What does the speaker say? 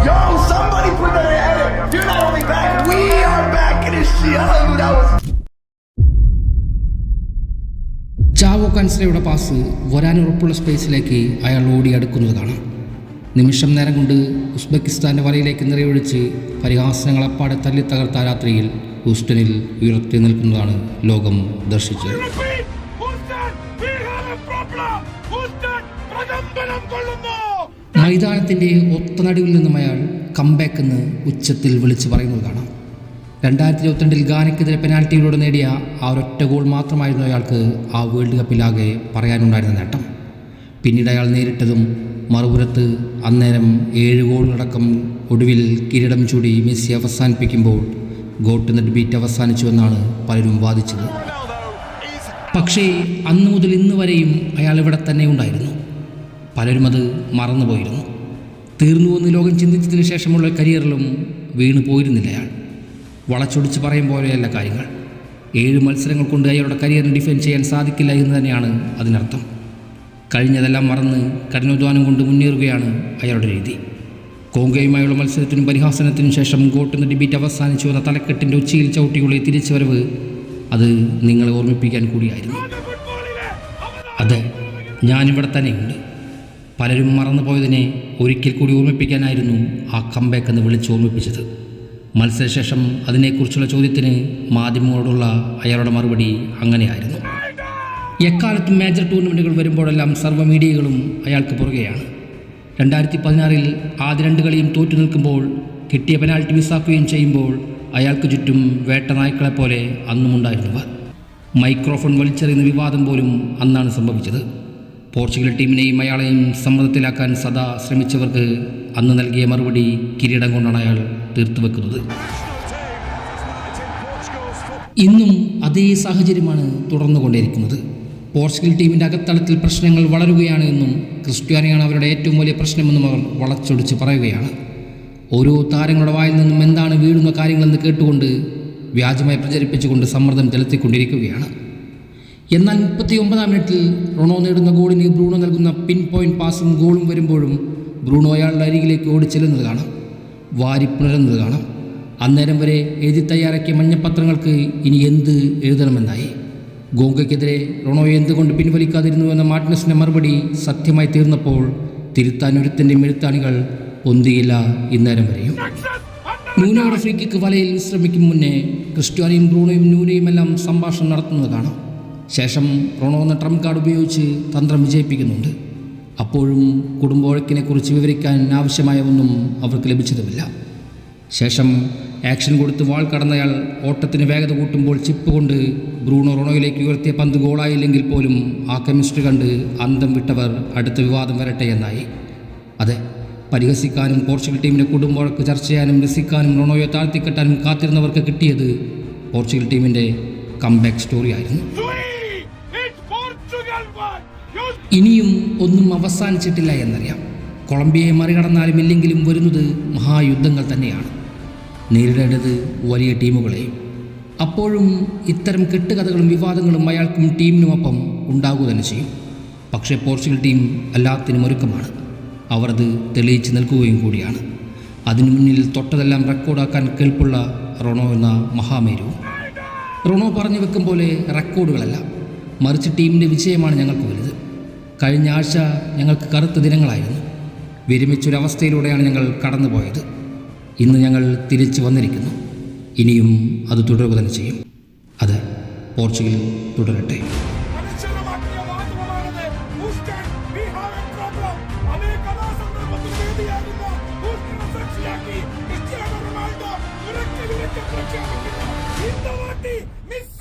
Yo, somebody put that in edit. You're not only back, we are back in this shit. I knew that was. ചാവോ കാൻസലയുടെ pass വരാനുറപ്പുള്ള സ്പേസിലേക്ക് അയാൾ ഓടി അടുക്കുന്നത് കാണാം. നിമിഷം നേരം കൊണ്ട് ഉസ്ബെക്കിസ്ഥാൻ്റെ വലയിലേക്ക് നിറയൊഴിച്ച് പരിഹാസങ്ങൾ അപ്പാടെ തല്ലി തകർത്ത രാത്രിയിൽ ഹൂസ്റ്റണിൽ ഉയർത്തി നിൽക്കുന്നതാണ് ലോകം ദർശിച്ചത്. മൈതാനത്തിൻ്റെ ഒത്ത നടുവിൽ നിന്നും അയാൾ കംബാക്ക് എന്ന് ഉച്ചത്തിൽ വിളിച്ചു പറയുന്നത് കാണാം. 2022 ഗാനയ്ക്കെതിരെ പെനാൽറ്റിയിലൂടെ നേടിയ ആ ഒരൊറ്റ ഗോൾ മാത്രമായിരുന്നു അയാൾക്ക് ആ വേൾഡ് കപ്പിലാകെ പറയാനുണ്ടായിരുന്ന നേട്ടം. പിന്നീട് അയാൾ നേരിട്ടതും മറുപുറത്ത് അന്നേരം 7 ഗോളുകളടക്കം ഒടുവിൽ കിരീടം ചൂടി മെസ്സി അവസാനിപ്പിക്കുമ്പോൾ ഗോട്ട് നെറ്റ് ബീറ്റ് അവസാനിച്ചു എന്നാണ് പലരും വാദിച്ചത്. പക്ഷേ അന്നു മുതൽ ഇന്ന് വരെയും അയാൾ ഇവിടെ തന്നെ ഉണ്ടായിരുന്നു. പലരും അത് മറന്നുപോയിരുന്നു. തീർന്നുവെന്ന് ലോകം ചിന്തിച്ചതിന് ശേഷമുള്ള കരിയറിലും വീണു പോയിരുന്നില്ല അയാൾ. വളച്ചൊടിച്ച് പറയും പോലെയല്ല കാര്യങ്ങൾ. 7 മത്സരങ്ങൾ കൊണ്ട് അയാളുടെ കരിയറിന് ഡിഫെൻഡ് ചെയ്യാൻ സാധിക്കില്ല എന്ന് തന്നെയാണ് അതിനർത്ഥം. കഴിഞ്ഞതെല്ലാം മറന്ന് കഠിനാധ്വാനം കൊണ്ട് മുന്നേറുകയാണ് അയാളുടെ രീതി. കോങ്കോയുമായുള്ള മത്സരത്തിനും പരിഹാസനത്തിനും ശേഷം ഗോട്ട് ഡിബീറ്റ് അവസാനിച്ചു എന്ന തലക്കെട്ടിൻ്റെ ഉച്ചയിൽ ചവിട്ടിയുള്ള തിരിച്ചു വരവ് അത് നിങ്ങളെ ഓർമ്മിപ്പിക്കാൻ കൂടിയായിരുന്നു. അതെ, ഞാനിവിടെ തന്നെയുണ്ട്. പലരും മറന്നുപോയതിനെ ഒരിക്കൽ കൂടി ഓർമ്മിപ്പിക്കാനായിരുന്നു ആ കംബാക്ക് എന്ന് വിളിച്ച് ഓർമ്മിപ്പിച്ചത്. മത്സരശേഷം അതിനെക്കുറിച്ചുള്ള ചോദ്യത്തിന് മാധ്യമങ്ങളോടുള്ള അയാളുടെ മറുപടി അങ്ങനെയായിരുന്നു. എക്കാലത്തും മേജർ ടൂർണമെൻറ്റുകൾ വരുമ്പോഴെല്ലാം സർവ്വ മീഡിയകളും അയാൾക്ക് പുറകെയാണ്. 2016 ആദ്യ 2 കളിയും തോറ്റു നിൽക്കുമ്പോൾ കിട്ടിയ പെനാൽറ്റി മിസ്സാക്കുകയും ചെയ്യുമ്പോൾ അയാൾക്ക് ചുറ്റും വേട്ട നായ്ക്കളെപ്പോലെ അന്നുമുണ്ടായിരുന്നവർ. മൈക്രോഫോൺ വലിച്ചെറിയുന്ന വിവാദം പോലും അന്നാണ് സംഭവിച്ചത്. പോർച്ചുഗൽ ടീമിനെയും അയാളെയും സമ്മർദ്ദത്തിലാക്കാൻ സദാ ശ്രമിച്ചവർക്ക് അന്ന് നൽകിയ മറുപടി കിരീടം കൊണ്ടാണ് അയാൾ തീർത്തുവെക്കുന്നത്. ഇന്നും അതേ സാഹചര്യമാണ് തുടർന്നുകൊണ്ടിരിക്കുന്നത്. പോർച്ചുഗൽ ടീമിൻ്റെ അകത്തളത്തിൽ പ്രശ്നങ്ങൾ വളരുകയാണ് എന്നും ക്രിസ്ത്യാനിയാണ് അവരുടെ ഏറ്റവും വലിയ പ്രശ്നമെന്നും അവർ വളച്ചൊടിച്ച് പറയുകയാണ്. ഓരോ താരങ്ങളുടെ വായിൽ നിന്നും എന്താണ് വീഴുന്ന കാര്യങ്ങളെന്ന് കേട്ടുകൊണ്ട് വ്യാജമായി പ്രചരിപ്പിച്ചുകൊണ്ട് സമ്മർദ്ദം ചെലുത്തിക്കൊണ്ടിരിക്കുകയാണ്. എന്നാൽ 39-ാം മിനിറ്റിൽ റൊണോ നേടുന്ന ഗോളിന് ബ്രൂണോ നൽകുന്ന പിൻ പോയിൻറ്റ് പാസും ഗോളും വരുമ്പോഴും ബ്രൂണോ അയാളുടെ അരികിലേക്ക് ഓടിച്ചെല്ലുന്നത് കാണാം, വാരിപ്പുണരുന്നത് കാണാം. അന്നേരം വരെ എഴുതി തയ്യാറാക്കിയ മഞ്ഞപ്പത്രങ്ങൾക്ക് ഇനി എന്ത് എഴുതണമെന്നായി. ഗോങ്കയ്ക്കെതിരെ റൊണോ എന്തുകൊണ്ട് പിൻവലിക്കാതിരുന്നു എന്ന മാർട്ടിനസിൻ്റെ മറുപടി സത്യമായി തീർന്നപ്പോൾ തിരുത്താൻ ഒരുത്തൻ്റെ എഴുത്താണികൾ പൊന്തിയില്ല ഇന്നേരം വരെയും. നൂനോയുടെ ഫ്രീക്കിക്ക് വലയിൽ വിശ്രമിക്കും മുന്നേ ക്രിസ്ത്യാനിയും ബ്രൂണോയും നൂനയും എല്ലാം സംഭാഷണം നടത്തുന്നത് കാണാം. ശേഷം റൊണോ എന്ന ട്രംപ് കാർഡ് ഉപയോഗിച്ച് തന്ത്രം വിജയിപ്പിക്കുന്നുണ്ട്. അപ്പോഴും കുടുംബവഴക്കിനെക്കുറിച്ച് വിവരിക്കാൻ ആവശ്യമായ ഒന്നും അവർക്ക് ലഭിച്ചതുമില്ല. ശേഷം ആക്ഷൻ കൊടുത്ത് വാൾ കടന്നയാൾ ഓട്ടത്തിന് വേഗത കൂട്ടുമ്പോൾ ചിപ്പ് കൊണ്ട് ബ്രൂണോ റൊണോയിലേക്ക് ഉയർത്തിയ പന്ത് ഗോളായില്ലെങ്കിൽ പോലും ആ കെമിസ്ട്രി കണ്ട് അന്തം വിട്ടവർ അടുത്ത വിവാദം വരട്ടെ എന്നായി. അതെ, പരിഹസിക്കാനും പോർച്ചുഗൽ ടീമിൻ്റെ കുടുംബവഴക്ക് ചർച്ച ചെയ്യാനും രസിക്കാനും റൊണോയെ താഴ്ത്തിക്കെട്ടാനും കാത്തിരുന്നവർക്ക് കിട്ടിയത് പോർച്ചുഗൽ ടീമിൻ്റെ കംബാക്ക് സ്റ്റോറിയായിരുന്നു. ഇനിയും ഒന്നും അവസാനിച്ചിട്ടില്ല എന്നറിയാം. കൊളംബിയയെ മറികടന്നാലും ഇല്ലെങ്കിലും വരുന്നത് മഹായുദ്ധങ്ങൾ തന്നെയാണ്. നേരിടേണ്ടത് വലിയ ടീമുകളെയും. അപ്പോഴും ഇത്തരം കെട്ടുകഥകളും വിവാദങ്ങളും അയാൾക്കും ടീമിനുമൊപ്പം ഉണ്ടാകുക തന്നെ ചെയ്യും. പക്ഷേ പോർച്ചുഗൽ ടീം എല്ലാത്തിനും ഒരുക്കമാണ്. അവർ അത് തെളിയിച്ച് നിൽക്കുകയും കൂടിയാണ്. അതിനു മുന്നിൽ തൊട്ടതെല്ലാം റെക്കോർഡാക്കാൻ കേൾപ്പുള്ള റൊണോ എന്ന മഹാമേരുവും. റൊണോ പറഞ്ഞു വെക്കും പോലെ റെക്കോർഡുകളല്ല, മറിച്ച് ടീമിൻ്റെ വിജയമാണ് ഞങ്ങൾക്ക് വലുത്. കഴിഞ്ഞ ആഴ്ച ഞങ്ങൾക്ക് കറുത്ത ദിനങ്ങളായിരുന്നു. വിരമിച്ചൊരവസ്ഥയിലൂടെയാണ് ഞങ്ങൾ കടന്നുപോയത്. ഇന്ന് ഞങ്ങൾ തിരിച്ചു വന്നിരിക്കുന്നു. ഇനിയും അത് തുടരുക തന്നെ ചെയ്യും. അത് പോർച്ചുഗൽ തുടരട്ടെ. Messi